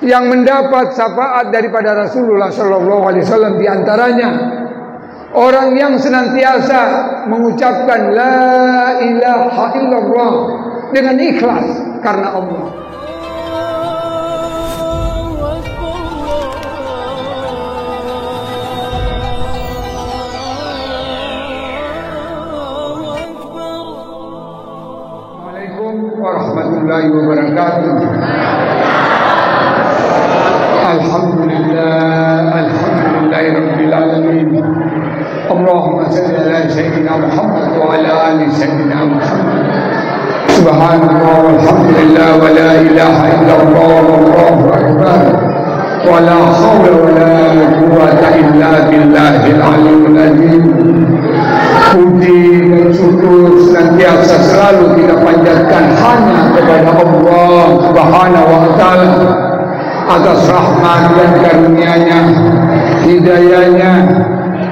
yang mendapat syafaat daripada Rasulullah sallallahu alaihi wasallam, di antaranya orang yang senantiasa mengucapkan la ilaha illallah dengan ikhlas karena Allah. Assalamualaikum warahmatullahi wabarakatuh. Alhamdulillahirabbil alamin. Allahumma shalli ala sayyidina Muhammad wa ala ali sayyidina Muhammad. Subhanallah walhamdulillah wa la ilaha illallah wallahu akbar. Wa la haula wa la quwwata illa billahil aliyyil azim. Puji dan syukur senantiasa selalu kita panjatkan hanya kepada Allah Subhanahu wa taala atas rahmat dan karunia-Nya, hidayahnya,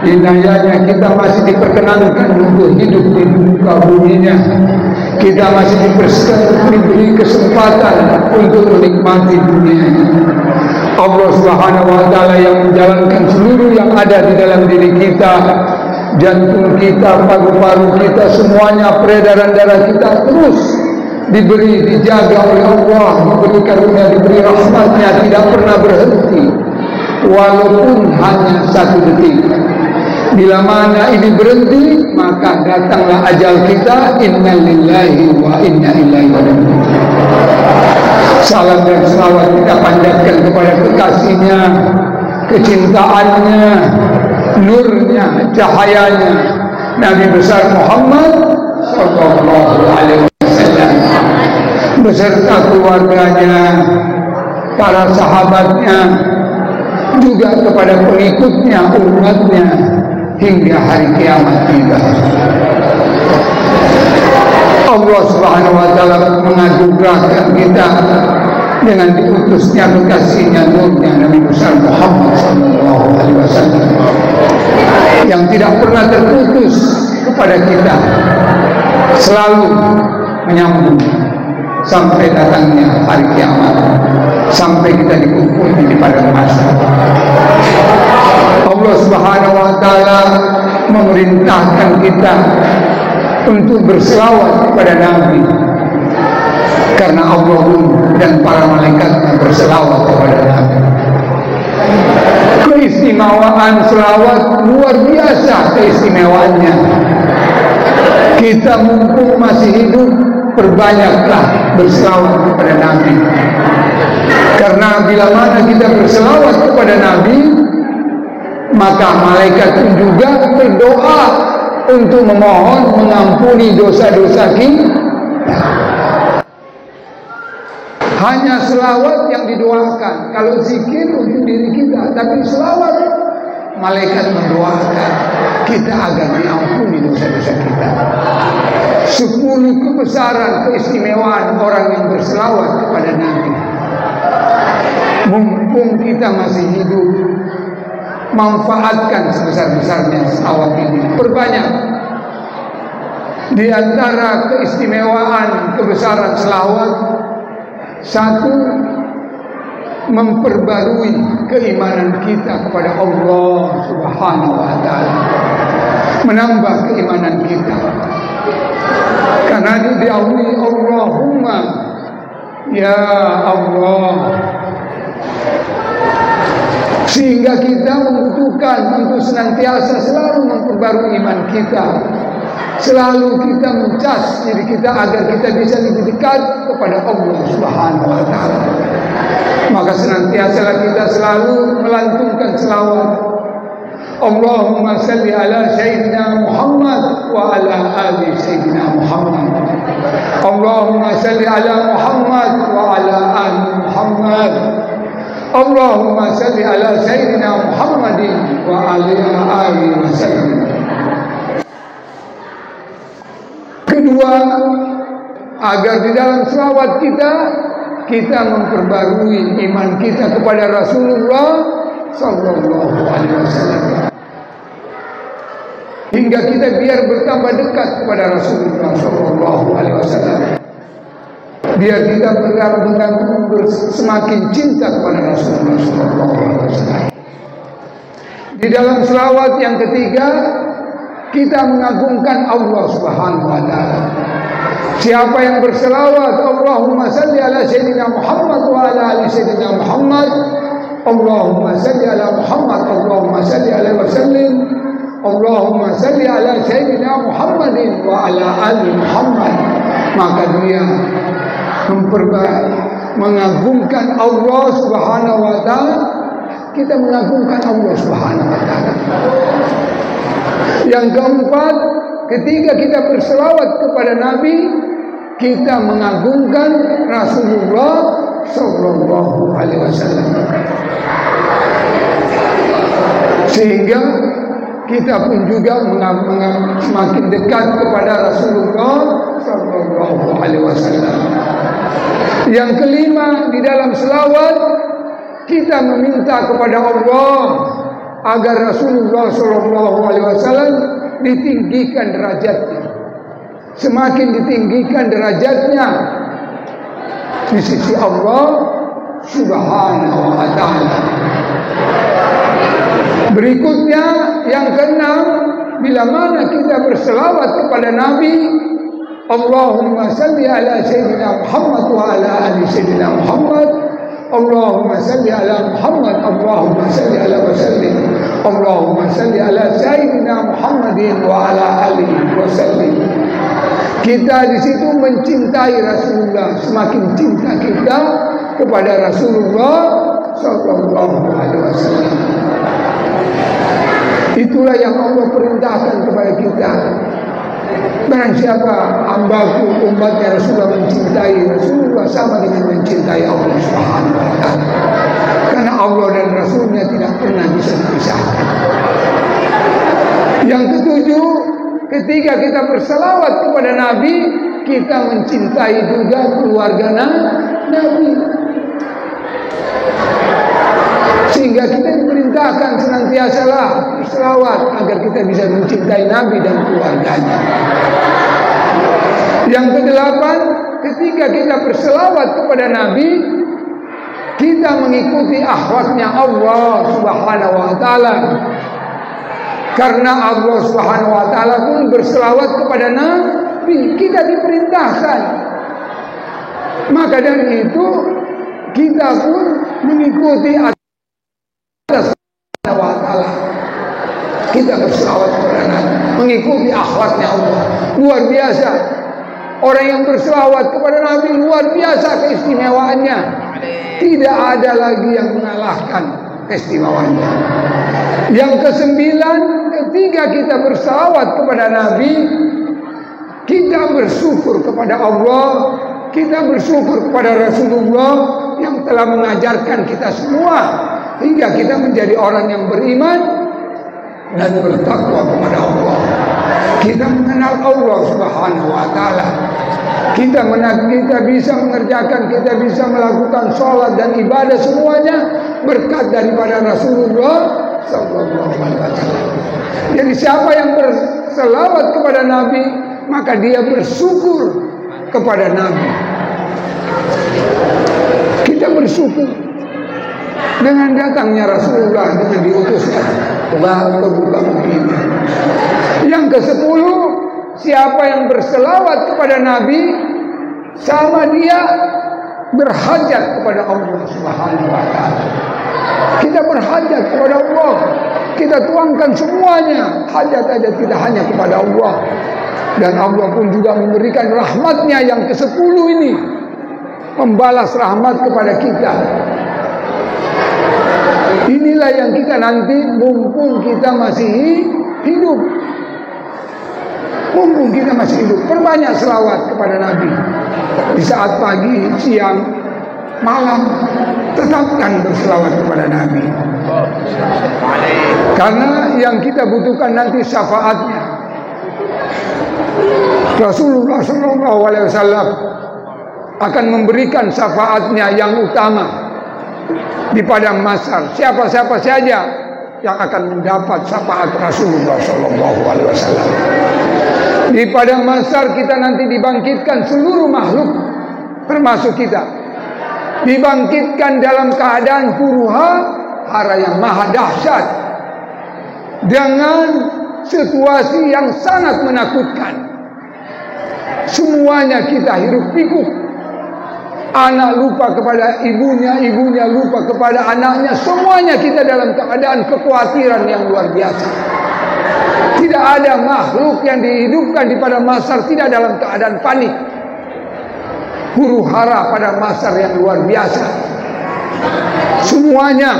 inayahnya kita masih diperkenankan untuk hidup di muka bumi-Nya. Kita masih diberi kesempatan untuk menikmati dunia ini. Allah Subhanahu wa taala yang menjalankan seluruh yang ada di dalam diri kita, jantung kita, paru-paru kita, semuanya, peredaran darah kita terus diberi, dijaga oleh Allah, diberi karunia, diberi rahmatnya, tidak pernah berhenti walaupun hanya 1 detik. Bila mana ini berhenti, maka datanglah ajal kita. Inna lillahi wa inna ilaihi raji'un. Salam dan selawat kita panjatkan kepada kekasihnya, kecintaannya, nurnya, cahayanya, Nabi besar Muhammad sallallahu alaihi wasallam beserta keluarganya, para sahabatnya, juga kepada pengikutnya, umatnya hingga hari kiamat tiba. Allah Subhanahu wa taala menganugerahkan kita dengan diutusnya kekasihnya, nurnya, Nabi besar Muhammad sallallahu alaihi wasallam yang tidak pernah terputus kepada kita, selalu menyambung sampai datangnya hari kiamat, sampai kita dikumpulkan di padang mahsyar. Allah Subhanahu wa taala memerintahkan kita untuk berselawat kepada Nabi, karena Allah dan para malaikatnya berselawat kepada Nabi. Keistimewaan selawat luar biasa keistimewaannya. Kita mumpung masih hidup, perbanyaklah berselawat kepada Nabi. Karena bila mana kita berselawat kepada Nabi, maka malaikat pun juga berdoa untuk memohon mengampuni dosa-dosa kita. Hanya selawat yang didoakan. Kalau zikir untuk diri kita, tapi selawat malaikat mendoakan kita agar diampuni dosa-dosa kita. 10 kebesaran keistimewaan orang yang berselawat kepada Nabi. Mumpung kita masih hidup, manfaatkan sebesar-besarnya selawat ini. Perbanyak. Di antara keistimewaan kebesaran selawat, 1, memperbarui keimanan kita kepada Allah Subhanahu wa taala. Menambah keimanan kita. Karena diawali Allahumma ya Allah, sehingga kita membutuhkan untuk senantiasa selalu memperbarui iman kita. Selalu kita mencas diri kita agar kita bisa lebih dekat kepada Allah Subhanahu wa taala. Maka senantiasa kita selalu melantunkan selawat. Allahumma salli ala sayyidina Muhammad wa ala ali sayyidina Muhammad. Allahumma salli ala Muhammad wa ala ali Muhammad. Allahumma salli ala sayyidina Muhammadin wa ala ali wasallam. Kedua, agar di dalam selawat kita memperbarui iman kita kepada Rasulullah sallallahu alaihi wasallam, hingga kita biar bertambah dekat kepada Rasulullah sallallahu alaihi wasallam. Biar kita benar-benar semakin cinta kepada Rasulullah SAW. Di dalam selawat yang ketiga, kita mengagungkan Allah Subhanahu wa taala. Siapa yang berselawat, Allahumma salli ala sayyidina Muhammad wa ala ali sayyidina Muhammad, Allahumma salli ala Muhammad, Allahumma salli alaihi wasallim, Allahumma salli ala sayyidina Muhammadin wa ala ali Muhammad, maka dia mengagungkan Allah Subhanahu wa taala. Kita mengagungkan Allah Subhanahu wa taala. Yang keempat, ketika kita berselawat kepada Nabi, kita mengagungkan Rasulullah sallallahu alaihi wasallam. Sehingga kita pun juga semakin dekat kepada Rasulullah sallallahu alaihi wasallam. Yang kelima, di dalam selawat kita meminta kepada Allah agar Rasulullah sallallahu alaihi wasallam ditinggikan derajatnya. Semakin ditinggikan derajatnya di sisi Allah Subhanahu wa taala. Berikutnya yang keenam, bila mana kita berselawat kepada Nabi, Allahumma salli ala sayyidina Muhammad wa ala ali sayyidina Muhammad, Allahumma salli ala Muhammad, Allahumma salli ala wasallim, Allahumma salli ala sayyidina Muhammadin wa ala alihi wasallim. Kita di situ mencintai Rasulullah, semakin cinta kita kepada Rasulullah sallallahu alaihi wasallam. Itulah yang Allah perintahkan kepada kita. Barang siapa hambaku, umatnya Rasulullah mencintai Rasulullah sama dengan mencintai Allah Subhanahu wa taala. Karena Allah dan Rasulnya tidak pernah bisa dipisahkan. Yang ketujuh, ketika kita berselawat kepada Nabi, kita mencintai juga keluarga Nabi. Sehingga kita diperintahkan senantiasalah berselawat agar kita bisa mencintai Nabi dan keluarganya. Yang kedelapan, ketika kita berselawat kepada Nabi, kita mengikuti akhlaknya Allah Subhanahu wa taala. Karena Allah Subhanahu wa taala pun berselawat kepada Nabi, kita diperintahkan. Maka dari itu kita pun mengikuti Allah Subhanahu wa taala. Kita berselawat kepada Nabi, mengikuti akhlaknya Allah. Luar biasa. Orang yang berselawat kepada Nabi luar biasa keistimewaannya. Tidak ada lagi yang mengalahkan keistimewaannya. Yang kesembilan, ketika kita berselawat kepada Nabi, kita bersyukur kepada Allah, kita bersyukur kepada Rasulullah yang telah mengajarkan kita semua hingga kita menjadi orang yang beriman dan bertakwa kepada Allah. Kita mengenal Allah Subhanahu wa taala. Kita bisa mengerjakan, kita bisa melakukan sholat dan ibadah semuanya berkat daripada Rasulullah sallallahu alaihi wasallam. Jadi siapa yang berselawat kepada Nabi, maka dia bersyukur kepada Nabi. Kita bersyukur dengan datangnya Rasulullah, dengan diutusnya Allah ke muka bumi ini. Yang ke-10, siapa yang berselawat kepada Nabi, sama dia berhajat kepada Allah Subhanahu wa taala. Kita berhajat kepada Allah, kita tuangkan semuanya hajat-hajat kita hanya kepada Allah. Dan Allah pun juga memberikan rahmatnya yang ke-10 ini, membalas rahmat kepada kita. Inilah yang kita nanti mumpung kita masih hidup, mumpung kita masih hidup, perbanyak selawat kepada Nabi. Di saat pagi, siang, malam, tetapkan berselawat kepada Nabi. Karena yang kita butuhkan nanti syafaatnya. Rasulullah SAW akan memberikan syafaatnya yang utama di padang mahsyar. Siapa-siapa saja yang akan mendapat syafaat Rasulullah SAW. Di padang mahsyar kita nanti dibangkitkan seluruh makhluk termasuk kita, dibangkitkan dalam keadaan huru-hara yang maha dahsyat, dengan situasi yang sangat menakutkan. Semuanya kita hirup pikuk. Anak lupa kepada ibunya, ibunya lupa kepada anaknya. Semuanya kita dalam keadaan kekhawatiran yang luar biasa. Tidak ada makhluk yang dihidupkan di pada masar tidak dalam keadaan panik, huru-hara pada masar yang luar biasa. Semuanya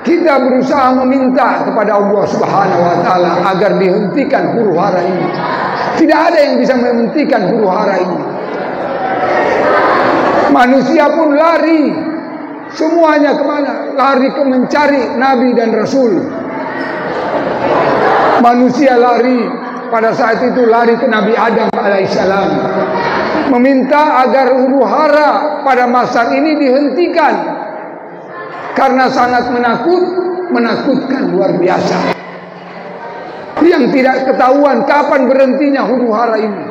kita berusaha meminta kepada Allah Subhanahu wa taala agar dihentikan huru-hara ini. Tidak ada yang bisa menghentikan huru-hara ini. Manusia pun lari. Semuanya kemana? Lari ke mencari Nabi dan Rasul. Manusia lari pada saat itu lari ke Nabi Adam alaihissalam, meminta agar huru-hara pada masa ini dihentikan karena sangat menakutkan luar biasa. Yang tidak ketahuan kapan berhentinya huru-hara ini.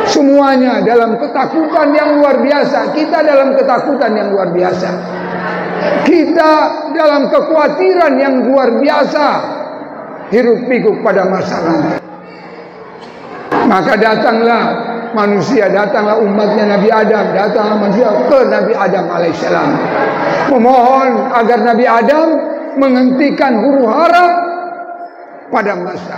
Semuanya dalam ketakutan yang luar biasa. Kita dalam ketakutan yang luar biasa. Kita dalam kekhawatiran yang luar biasa. Hiruk pikuk pada masalah. Maka datanglah manusia, datanglah umatnya Nabi Adam, datanglah manusia ke Nabi Adam alaihissalam, memohon agar Nabi Adam menghentikan huru-hara pada masa.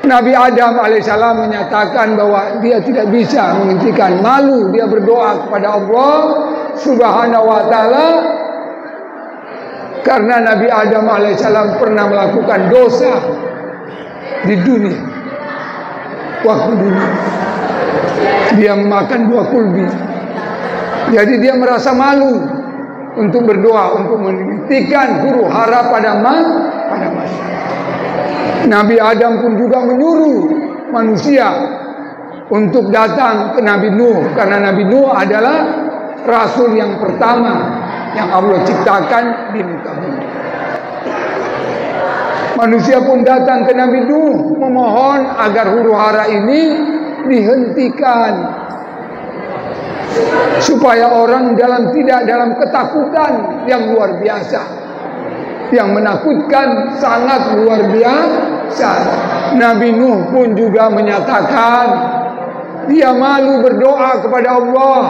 Nabi Adam alaihissalam menyatakan bahwa dia tidak bisa menghentikan, malu dia berdoa kepada Allah Subhanahu wa taala karena Nabi Adam alaihissalam pernah melakukan dosa di dunia. Waktu dunia dia memakan buah kulbi, jadi dia merasa malu untuk berdoa untuk menghentikan huru-hara pada masa. Nabi Adam pun juga menyuruh manusia untuk datang ke Nabi Nuh, karena Nabi Nuh adalah rasul yang pertama yang Allah ciptakan di muka bumi. Manusia pun datang ke Nabi Nuh memohon agar huru-hara ini dihentikan, supaya orang tidak dalam ketakutan yang luar biasa, yang menakutkan sangat luar biasa. Nabi Nuh pun juga menyatakan dia malu berdoa kepada Allah.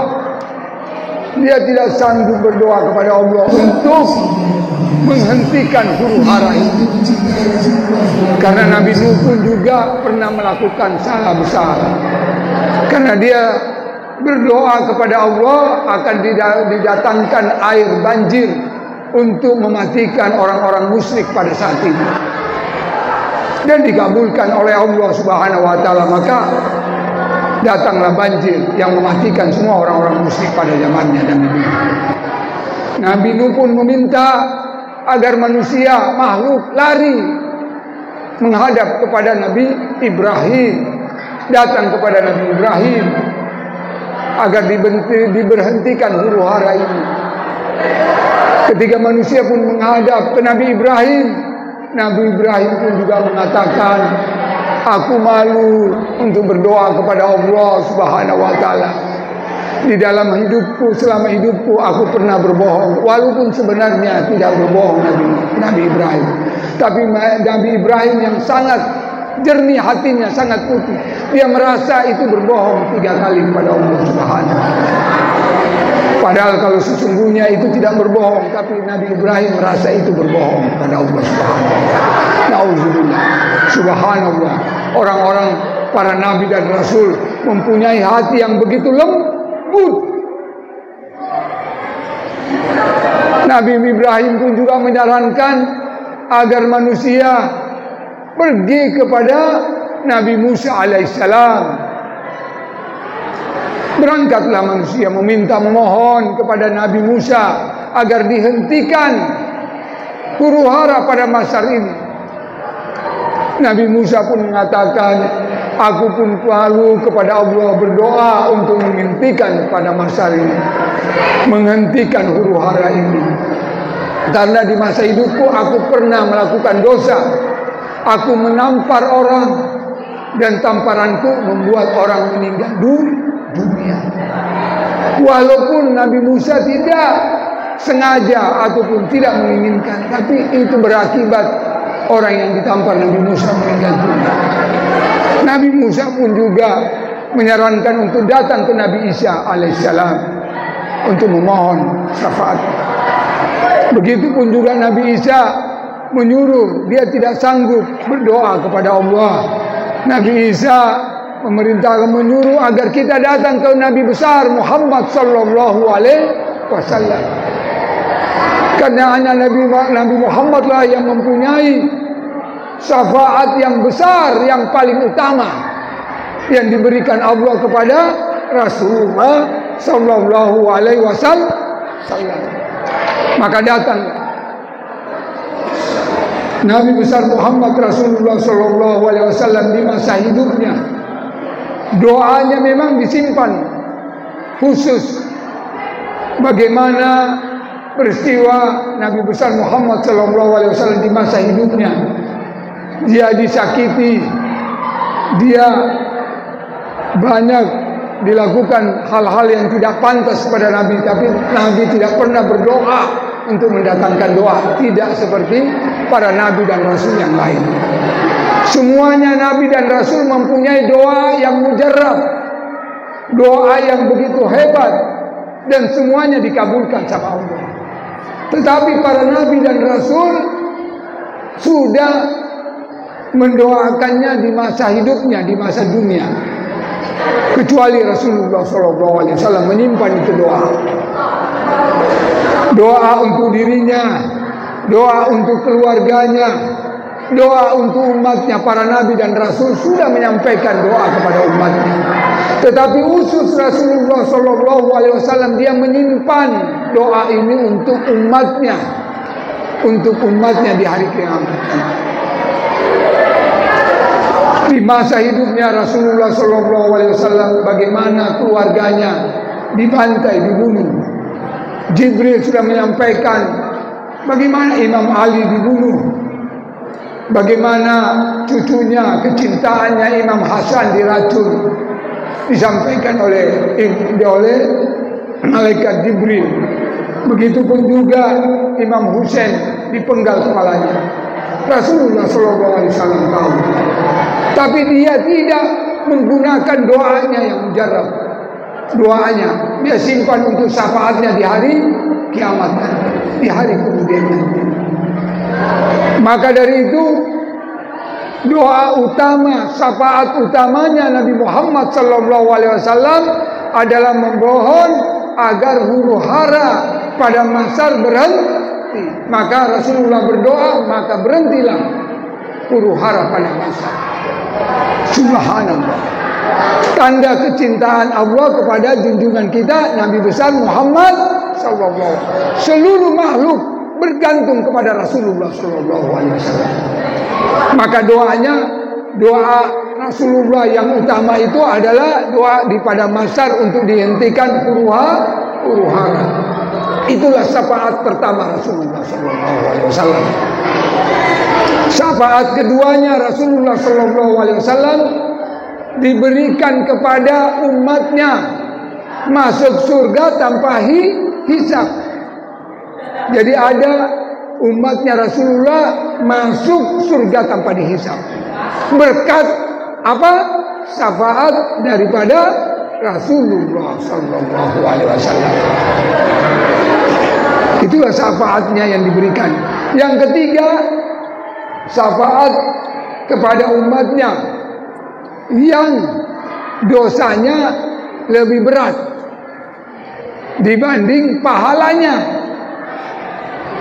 Dia tidak sanggup berdoa kepada Allah untuk menghentikan huru-hara itu, karena Nabi Nuh pun juga pernah melakukan salah besar. Karena dia berdoa kepada Allah akan didatangkan air banjir untuk mematikan orang-orang musyrik pada saat itu, dan dikabulkan oleh Allah Subhanahu wa taala. Maka datanglah banjir yang mematikan semua orang-orang musyrik pada zamannya Nabi Nuh. Nabi Nuh pun meminta agar manusia makhluk lari menghadap kepada Nabi Ibrahim, datang kepada Nabi Ibrahim agar diberhentikan huru-hara ini. Ketika manusia pun menghadap ke Nabi Ibrahim, Nabi Ibrahim pun juga mengatakan, aku malu untuk berdoa kepada Allah Subhanahu wa taala. Di dalam hidupku, selama hidupku aku pernah berbohong, walaupun sebenarnya tidak berbohong Nabi Ibrahim. Tapi Nabi Ibrahim yang sangat jernih hatinya, sangat putih, dia merasa itu berbohong 3 kali kepada Allah Subhanahu wa taala. Padahal kalau sesungguhnya itu tidak berbohong, tapi Nabi Ibrahim merasa itu berbohong kepada Allah Subhanahu wa taala. Nauzubillah. Subhanallah. Orang-orang para nabi dan rasul mempunyai hati yang begitu lembut. Nabi Ibrahim pun juga menyarankan agar manusia pergi kepada Nabi Musa alaihissalam. Berangkatlah manusia memohon kepada Nabi Musa agar dihentikan huru-hara pada masa ini. Nabi Musa pun mengatakan, aku pun malu kepada Allah berdoa untuk menghentikan pada masa ini, menghentikan huru-hara ini. Karena di masa hidupku aku pernah melakukan dosa. Aku menampar orang, dan tamparanku membuat orang meninggal dunia. Walaupun Nabi Musa tidak sengaja ataupun tidak menginginkan, tapi itu berakibat orang yang ditampar Nabi Musa meninggal dunia. Nabi Musa pun juga menyarankan untuk datang ke Nabi Isa alaihissalam untuk memohon syafaat. Begitupun juga Nabi Isa menyuruh, dia tidak sanggup berdoa kepada Allah. Nabi Isa memerintahkan, menyuruh agar kita datang ke Nabi besar Muhammad sallallahu alaihi wasallam. Karena hanya Nabi Muhammad lah yang mempunyai syafaat yang besar, yang paling utama yang diberikan Allah kepada Rasulullah sallallahu alaihi wasallam. Maka datang Nabi besar Muhammad Rasulullah sallallahu alaihi wasallam di masa hidupnya. Doanya memang disimpan khusus. Bagaimana peristiwa Nabi besar Muhammad sallallahu alaihi wasallam di masa hidupnya. Dia disakiti, dia banyak dilakukan hal-hal yang tidak pantas pada Nabi, tapi Nabi tidak pernah berdoa untuk mendatangkan doa, tidak seperti para Nabi dan Rasul yang lain. Semuanya Nabi dan Rasul mempunyai doa yang mujarrab, doa yang begitu hebat, dan semuanya dikabulkan sama Allah. Tetapi para Nabi dan Rasul sudah mendoakannya di masa hidupnya, di masa dunia. Kecuali Rasulullah SAW menyimpan itu doa. Doa untuk dirinya, doa untuk keluarganya, doa untuk umatnya. Para Nabi dan Rasul sudah menyampaikan doa kepada umatnya. Tetapi khusus Rasulullah SAW, dia menyimpan doa ini untuk umatnya, di hari kiamat. Di masa hidupnya Rasulullah SAW, bagaimana keluarganya dibantai, dibunuh. Jibril sudah menyampaikan bagaimana Imam Ali dibunuh, bagaimana cucunya, kecintaannya Imam Hasan diracun. Disampaikan oleh malaikat Jibril. Begitupun juga Imam Husain dipenggal kepalanya. Rasulullah SAW tahu, tapi dia tidak menggunakan doanya yang mujarrab. Doanya dia simpan untuk syafaatnya di hari kiamat, di hari kemudian. Maka dari itu, doa utama, syafaat utamanya Nabi Muhammad SAW adalah memohon agar huru hara pada Mahsyar berhenti. Maka Rasulullah berdoa, maka berhentilah huru hara pada Mahsyar. Subhanallah. Tanda kecintaan Allah kepada junjungan kita Nabi besar Muhammad SAW. Seluruh makhluk bergantung kepada Rasulullah SAW. Maka doanya, doa Rasulullah yang utama itu adalah doa di pada Mahsyar untuk dihentikan huru hara. Itulah syafaat pertama Rasulullah SAW. Syafaat keduanya Rasulullah SAW diberikan kepada umatnya masuk surga tanpa hisab. Jadi ada umatnya Rasulullah masuk surga tanpa dihisab. Berkat apa? Syafaat daripada Rasulullah sallallahu alaihi wasallam. Itulah syafaatnya yang diberikan. Yang ketiga, syafaat kepada umatnya yang dosanya lebih berat dibanding pahalanya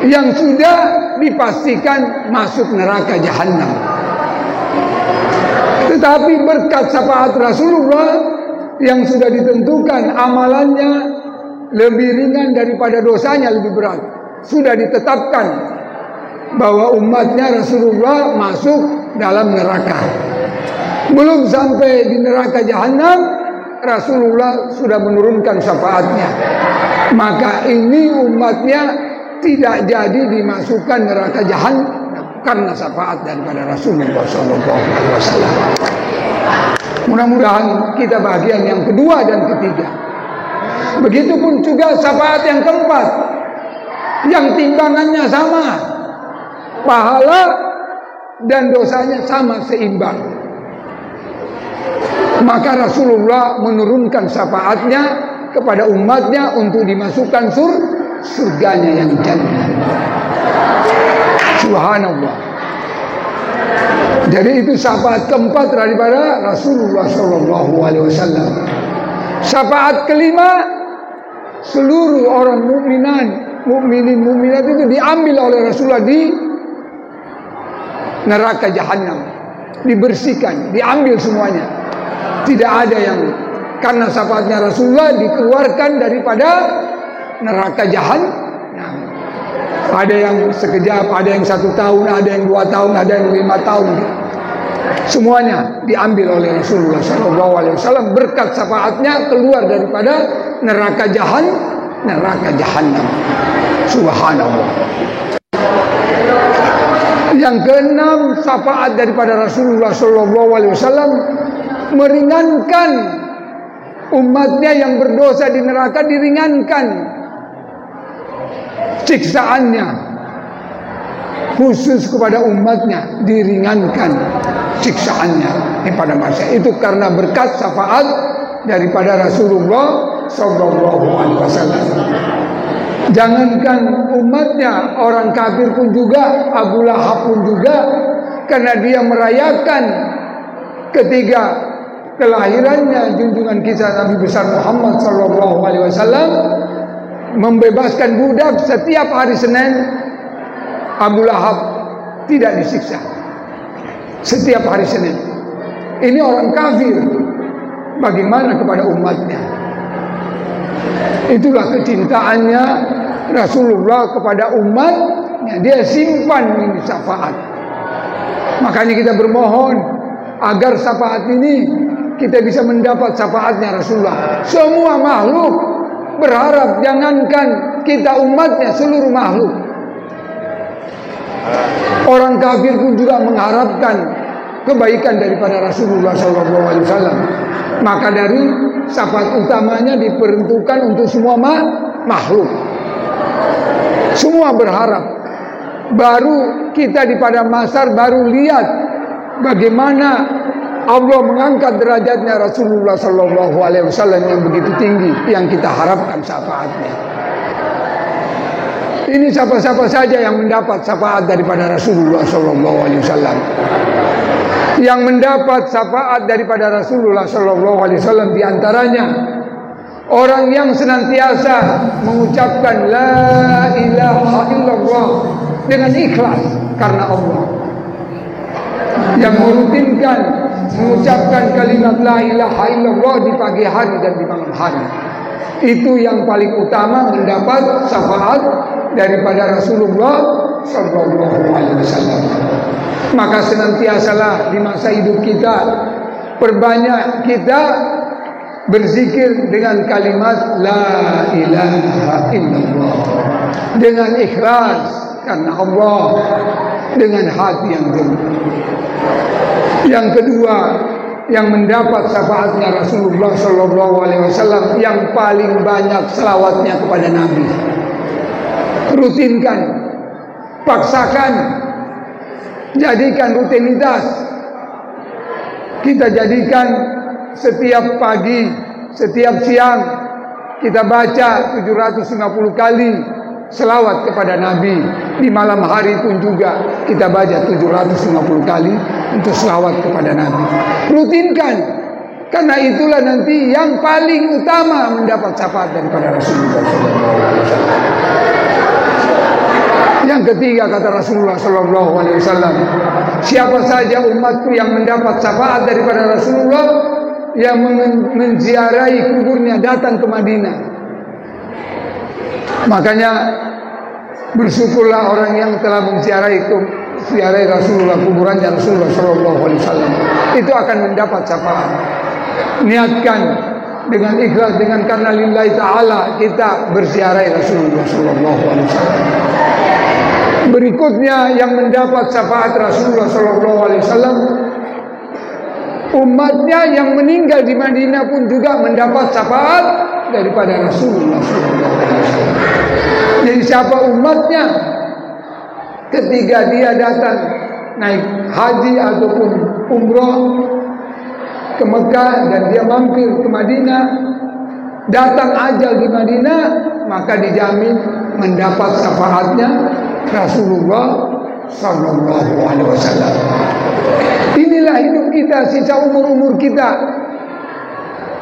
yang sudah dipastikan masuk neraka jahanam. Tetapi berkat syafaat Rasulullah yang sudah ditentukan amalannya lebih ringan daripada dosanya lebih berat, sudah ditetapkan bahwa umatnya Rasulullah masuk dalam neraka. Belum sampai di neraka jahanam, Rasulullah sudah menurunkan syafaatnya. Maka ini umatnya tidak jadi dimasukkan neraka jahanam karena syafaat daripada Rasulullah SAW. Mudah-mudahan kita bagian yang kedua dan ketiga. Begitupun juga syafaat yang keempat, yang timbangannya sama, pahala dan dosanya sama seimbang. Maka Rasulullah menurunkan syafaatnya kepada umatnya untuk dimasukkan surganya yang jannah. Subhanallah. Jadi itu syafaat keempat daripada Rasulullah SAW. Syafaat kelima, seluruh orang mukminin mukminat itu diambil oleh Rasulullah di neraka jahanam, dibersihkan, diambil semuanya. Tidak ada yang karena syafaatnya Rasulullah dikeluarkan daripada neraka jahanam. Ada yang sekejap, ada yang 1 tahun, ada yang 2 tahun, ada yang 5 tahun. Semuanya diambil oleh Rasulullah SAW berkat syafaatnya keluar daripada neraka jahanam. Subhanallah. Yang keenam, syafaat daripada Rasulullah SAW meringankan umatnya yang berdosa di neraka, diringankan siksaannya, khusus kepada umatnya diringankan siksaannya pada masa itu karena berkat syafaat daripada Rasulullah SAW. Jangankan umatnya, orang kafir pun juga, Abu Lahab pun juga, karena dia merayakan ketika kelahirannya junjungan kisah Nabi besar Muhammad SAW, membebaskan budak setiap hari Senin. Abu Lahab tidak disiksa setiap hari Senin. Ini orang kafir, bagaimana kepada umatnya? Itulah kecintaannya Rasulullah kepada umatnya. Dia simpan ini syafaat. Makanya kita bermohon agar syafaat ini kita bisa mendapat syafaatnya Rasulullah. Semua makhluk berharap, jangankan kita umatnya, seluruh makhluk. Orang kafir pun juga mengharapkan kebaikan daripada Rasulullah SAW. Maka dari syafaat utamanya diperuntukkan untuk semua makhluk. Semua berharap. Baru kita di padang mahsyar baru lihat bagaimana Allah mengangkat derajatnya Rasulullah SAW yang begitu tinggi, yang kita harapkan syafaatnya. Ini siapa-siapa saja yang mendapat syafaat daripada Rasulullah SAW. Yang mendapat syafaat daripada Rasulullah SAW diantaranya orang yang senantiasa mengucapkan La ilaha illallah dengan ikhlas karena Allah, yang merutinkan mengucapkan kalimat La ilaha illallah di pagi hari dan di malam hari. Itu yang paling utama mendapat syafaat daripada Rasulullah SAW. Maka senantiasalah di masa hidup kita, perbanyak kita berzikir dengan kalimat La ilaha illallah dengan ikhlas karena Allah, dengan hati yang gembira. Yang kedua, yang mendapat syafaatnya Rasulullah SAW yang paling banyak selawatnya kepada Nabi. Rutinkan, paksakan, jadikan rutinitas. Kita jadikan setiap pagi, setiap siang kita baca 750 kali selawat kepada Nabi. Di malam hari pun juga kita baca 750 kali untuk selawat kepada Nabi. Rutinkan, karena itulah nanti yang paling utama mendapat syafaat daripada Rasulullah SAW. Yang ketiga kata Rasulullah SAW, siapa saja umatku yang mendapat syafaat daripada Rasulullah, yang menziarahi kuburnya, datang ke Madinah. Makanya bersyukurlah orang yang telah menziarahi Rasulullah, kuburannya Rasulullah SAW. Itu akan mendapat syafaat. Niatkan dengan ikhlas, dengan karena lillahi ta'ala kita berziarahi Rasulullah SAW. Berikutnya yang mendapat syafaat Rasulullah SAW umatnya yang meninggal di Madinah pun juga mendapat syafaat daripada Rasulullah SAW. Jadi siapa umatnya ketika dia datang naik haji ataupun umroh ke Mekah dan dia mampir ke Madinah, datang ajal di Madinah, maka dijamin mendapat syafaatnya Rasulullah sallallahu alaihi wasallam. Inilah hidup kita sisa umur kita.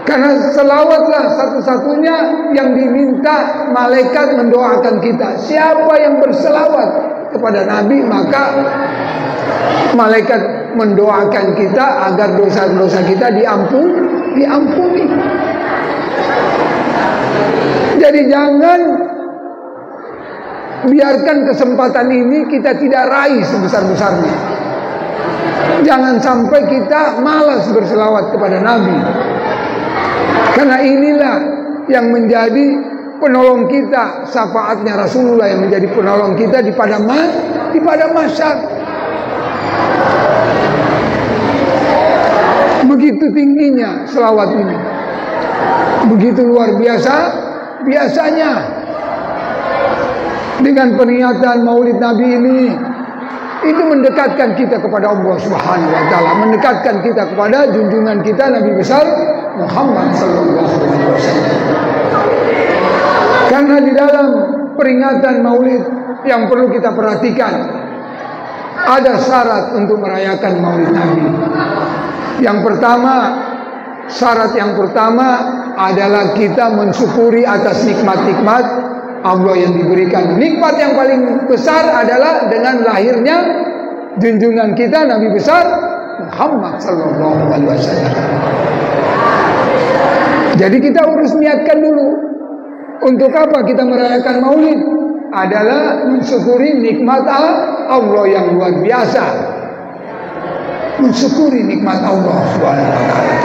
Karena selawatlah satu-satunya yang diminta malaikat mendoakan kita. Siapa yang berselawat kepada Nabi, maka malaikat mendoakan kita agar dosa-dosa kita diampuni. Jadi jangan biarkan kesempatan ini kita tidak raih sebesar-besarnya. Jangan sampai kita malas berselawat kepada Nabi. Karena inilah yang menjadi penolong kita, syafaatnya Rasulullah yang menjadi penolong kita di padang mahsyar. Begitu tingginya selawat ini, begitu luar biasanya. Dengan pernyataan Maulid Nabi ini, itu mendekatkan kita kepada Allah Subhanahu wa taala, mendekatkan kita kepada junjungan kita Nabi besar Muhammad sallallahu alaihi wasallam. Karena di dalam peringatan Maulid yang perlu kita perhatikan, ada syarat untuk merayakan Maulid Nabi. Syarat yang pertama adalah kita mensyukuri atas nikmat-nikmat Allah yang diberikan. Nikmat yang paling besar adalah dengan lahirnya junjungan kita Nabi besar Muhammad sallallahu alaihi wasallam. Jadi kita harus niatkan dulu. Untuk apa kita merayakan Maulid? Adalah mensyukuri nikmat Allah yang luar biasa. Mensyukuri nikmat Allah Subhanahu wa taala.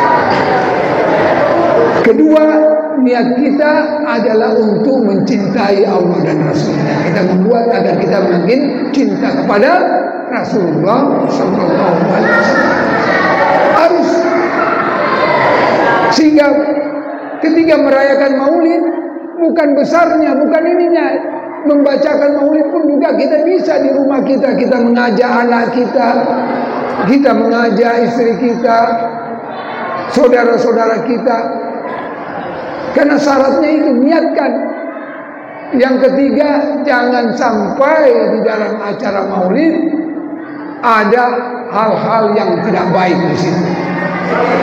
Kedua, niat kita adalah untuk mencintai Allah dan Rasulnya. Kita membuat agar kita makin cinta kepada Rasulullah sallallahu alaihi wasallam. Harus. Sehingga ketika merayakan Maulid, bukan besarnya, bukan ininya, membacakan Maulid pun juga kita bisa di rumah kita. Kita mengajak anak kita mengajak istri kita, saudara-saudara kita. Karena syaratnya itu niatkan. Yang ketiga, jangan sampai di dalam acara Maulid ada hal-hal yang tidak baik di situ.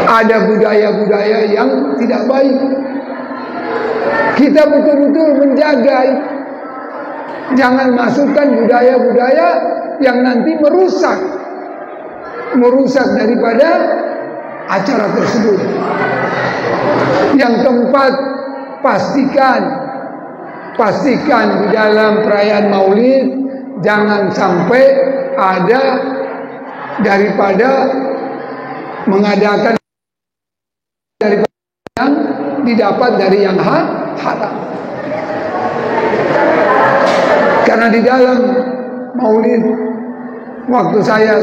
Ada budaya-budaya yang tidak baik. Kita betul-betul menjaga. Jangan masukkan budaya-budaya yang nanti merusak daripada acara tersebut. Yang keempat, pastikan di dalam perayaan Maulid jangan sampai ada daripada mengadakan daripada yang didapat dari yang haram. Karena di dalam Maulid, waktu saya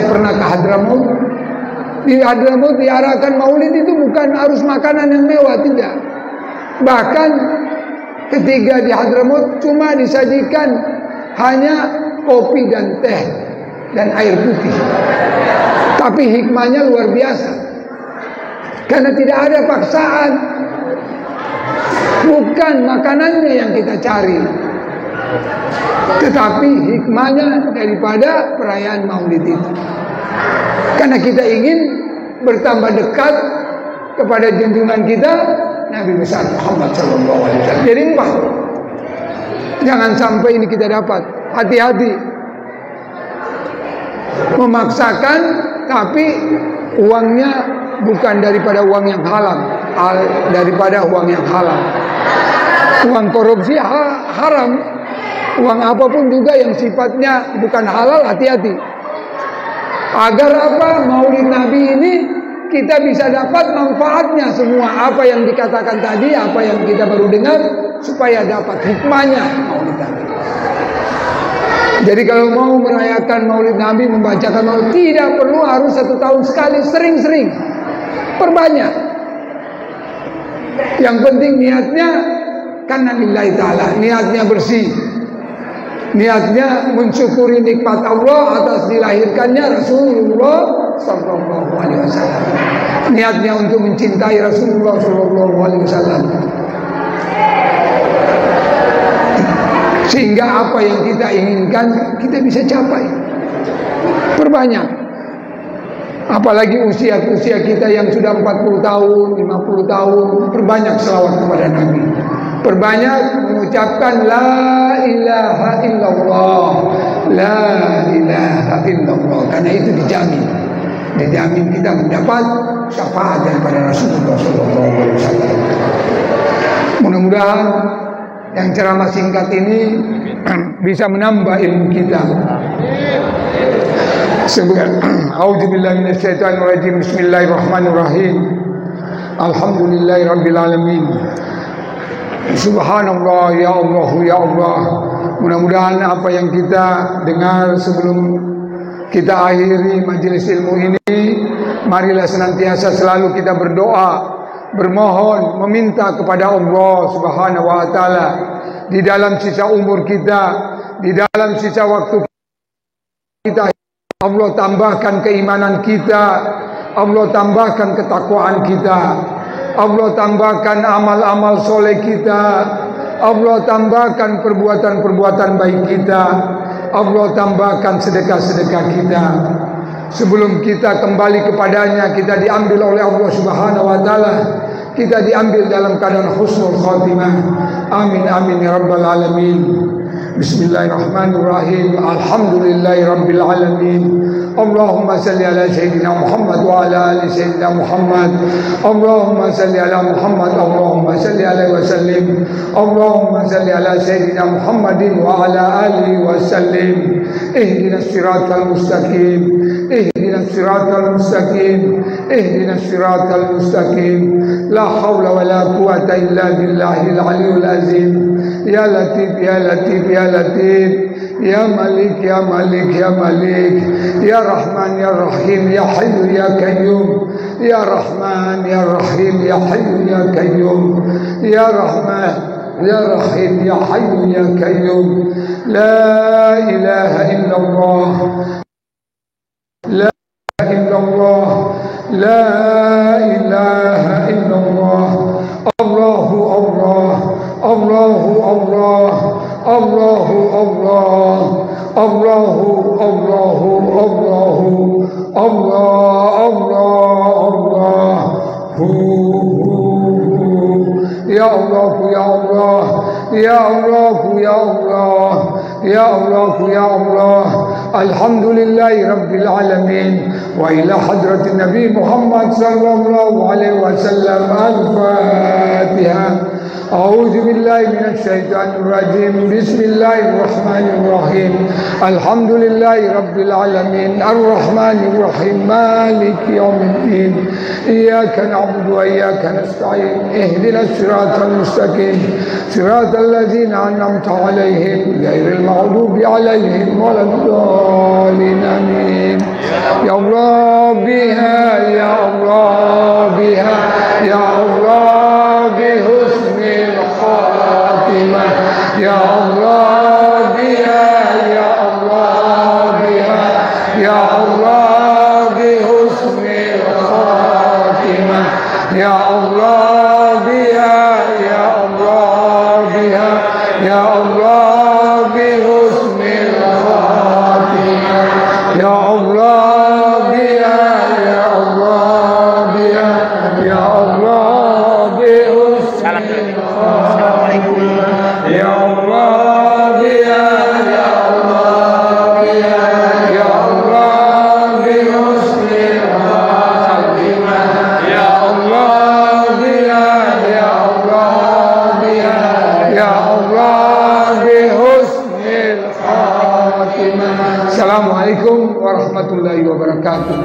pernah ke Hadramaut, di Hadramaut diarahkan Maulid itu bukan harus makanan yang mewah, tidak. Bahkan ketika di Hadramaut cuma disajikan hanya kopi dan teh dan air putih. Tapi hikmahnya luar biasa. Karena tidak ada paksaan. Bukan makanannya yang kita cari, tetapi hikmahnya daripada perayaan Maulid itu. Karena kita ingin bertambah dekat kepada junjungan kita Nabi besar Muhammad sallallahu alaihi wasallam. Jadi jangan sampai ini kita dapat. Hati-hati memaksakan, tapi uangnya bukan daripada uang yang halal, daripada uang yang halal. Uang korupsi haram. Uang apapun juga yang sifatnya bukan halal, hati-hati. Agar apa? Maulid Nabi ini kita bisa dapat manfaatnya semua. Apa yang dikatakan tadi, apa yang kita baru dengar, supaya dapat hikmahnya Maulid Nabi. Jadi kalau mau merayakan Maulid Nabi, membacakan Maulid, tidak perlu harus 1 tahun sekali, sering-sering, perbanyak. Yang penting niatnya karena lillahi ta'ala, niatnya bersih, niatnya mensyukuri nikmat Allah atas dilahirkannya Rasulullah sallallahu alaihi wasallam, niatnya untuk mencintai Rasulullah sallallahu alaihi wasallam, sehingga apa yang kita inginkan kita bisa capai. Perbanyak. Apalagi usia kita yang sudah 40 tahun, 50 tahun, perbanyak selawat kepada Nabi. Perbanyak mengucapkan la ilaha illallah, la ilaha illallah. Karena itu dijamin kita mendapat syafaat daripada Rasulullah SAW. Mudah-mudahan yang ceramah singkat ini bisa menambah ilmu kita. A'udzubillahi minasyaitonirrajim. Bismillahirrahmanirrahim. Alhamdulillahirabbil alamin. Subhanallah, ya Allah, ya Allah. Mudah-mudahan apa yang kita dengar sebelum kita akhiri majelis ilmu ini, marilah senantiasa selalu kita berdoa, bermohon, meminta kepada Allah Subhanahu wa taala di dalam sisa umur kita, di dalam sisa waktu kita. Allah tambahkan keimanan kita, Allah tambahkan ketakwaan kita, Allah tambahkan amal-amal soleh kita, Allah tambahkan perbuatan-perbuatan baik kita, Allah tambahkan sedekah-sedekah kita. Sebelum kita kembali kepadanya, kita diambil oleh Allah Subhanahu wa taala, kita diambil dalam keadaan husnul khatimah. Amin amin ya rabbal alamin. Bismillahirrahmanirrahim. Alhamdulillahi rabbil alamin. Allahumma salli ala sayyidina Muhammad wa ala ali sayyidina Muhammad. Allahumma salli ala Muhammad, Allahumma salli alaihi wasallim. Allahumma salli ala sayyidina Muhammadin wa ala alihi wasallim. Ihdinas siratal mustaqim, ihdinas siratal mustaqim, ihdinas siratal mustaqim. La haula wa la quwata illa billahil aliyyil azim. Ya Latif, ya Latif, ya Latif, ya Malik, ya Malik, ya Malik, ya Rahman, ya Rahim, ya Hayyu, ya Qayyum, ya Rahman, ya Rahim, ya Hayyu, ya Qayyum, ya Rahman, ya Rahim, ya Hayyu, ya Qayyum. La ilaha illallah, la ilaha illallah, la ilaha illallah. Allahu Allah, Allahu Allah, Allahu Allah, Allahu Allahu Allahu Allah Allah Allah. Ya Allah, ya Allah, ya Allah, ya Allah, ya Allah, ya Allah. Alhamdulillahi rabbil alamin. Wa ila hadratin Nabi Muhammad sallallahu alaihi wasallam. Al-Fatihah. أعوذ بالله من الشيطان الرجيم. بسم الله الرحمن الرحيم. الحمد لله رب العالمين الرحمن الرحيم مالك يوم الدين. إياك نعبد وإياك نستعين. اهدنا الصراط المستقيم صراط الذين أنعمت عليهم غير المغضوب عليهم ولا الضالين. آمين. يا الله بها، يا الله بها، يا الله بحسن الخاتمة. يا الله بها، يا الله بها، يا الله بحسن الخاتمة. يا الله بها، يا الله بها، يا الله بحسن الخاتمة. يا الله بها، يا الله بها، يا الله بحسن الخاتمة. يا الله بها، يا الله بها، يا الله بحسن الخاتمة. يا الله بها، يا الله بها، يا الله بحسن الخاتمة. Assalamualaikum warahmatullahi wabarakatuh.